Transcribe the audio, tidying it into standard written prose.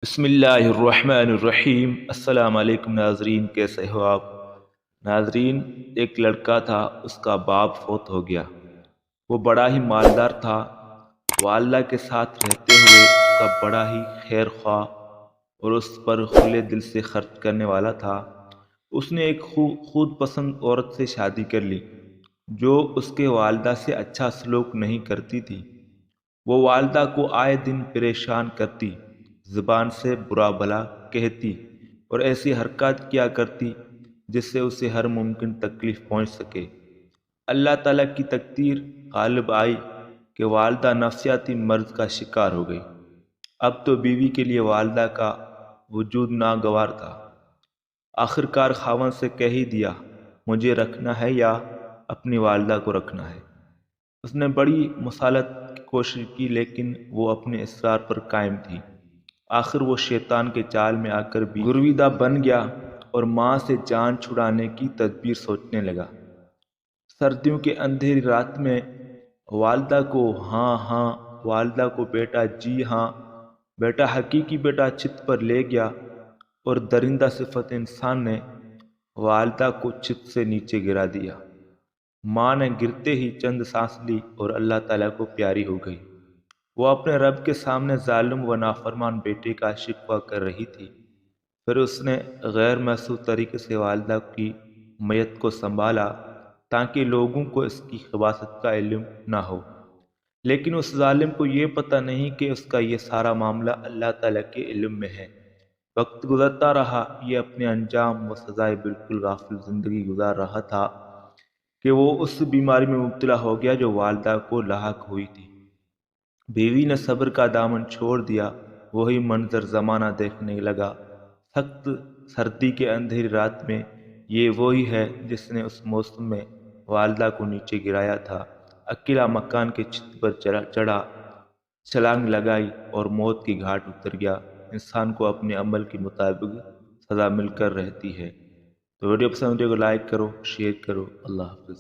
بسم اللہ الرحمن الرحیم۔ السلام علیکم ناظرین، کیسے ہو آپ؟ ناظرین، ایک لڑکا تھا، اس کا باپ فوت ہو گیا۔ وہ بڑا ہی مالدار تھا، والدہ کے ساتھ رہتے ہوئے اس کا بڑا ہی خیر خواہ اور اس پر کھلے دل سے خرچ کرنے والا تھا۔ اس نے ایک خود پسند عورت سے شادی کر لی جو اس کے والدہ سے اچھا سلوک نہیں کرتی تھی۔ وہ والدہ کو آئے دن پریشان کرتی، زبان سے برا بھلا کہتی اور ایسی حرکات کیا کرتی جس سے اسے ہر ممکن تکلیف پہنچ سکے۔ اللہ تعالیٰ کی تقدیر غالب آئی کہ والدہ نفسیاتی مرض کا شکار ہو گئی۔ اب تو بیوی کے لیے والدہ کا وجود ناگوار تھا۔ آخر کار خاوند سے کہہ ہی دیا، مجھے رکھنا ہے یا اپنی والدہ کو رکھنا ہے۔ اس نے بڑی مصالحت کی کوشش کی لیکن وہ اپنے اصرار پر قائم تھی۔ آخر وہ شیطان کے چال میں آ کر بھی گرویدہ بن گیا اور ماں سے جان چھڑانے کی تدبیر سوچنے لگا۔ سردیوں کے اندھیری رات میں والدہ کو والدہ کو بیٹا، جی ہاں بیٹا، حقیقی بیٹا چھت پر لے گیا اور درندہ صفت انسان نے والدہ کو چھت سے نیچے گرا دیا۔ ماں نے گرتے ہی چند سانس لی اور اللہ تعالیٰ کو پیاری ہو گئی۔ وہ اپنے رب کے سامنے ظالم و نافرمان بیٹے کا شکوہ کر رہی تھی۔ پھر اس نے غیر محسوس طریقے سے والدہ کی میت کو سنبھالا تاکہ لوگوں کو اس کی خباثت کا علم نہ ہو، لیکن اس ظالم کو یہ پتہ نہیں کہ اس کا یہ سارا معاملہ اللہ تعالیٰ کے علم میں ہے۔ وقت گزرتا رہا، یہ اپنے انجام و سزائے بالکل غافل زندگی گزار رہا تھا کہ وہ اس بیماری میں مبتلا ہو گیا جو والدہ کو لاحق ہوئی تھی۔ بیوی نے صبر کا دامن چھوڑ دیا، وہی منظر زمانہ دیکھنے لگا۔ سخت سردی کے اندھیری رات میں یہ وہی ہے جس نے اس موسم میں والدہ کو نیچے گرایا تھا۔ اکیلا مکان کے چھت پر چڑھا، چھلانگ لگائی اور موت کی گھاٹ اتر گیا۔ انسان کو اپنے عمل کے مطابق سزا مل کر رہتی ہے۔ تو ویڈیو پسند ہو تو لائک کرو، شیئر کرو۔ اللہ حافظ۔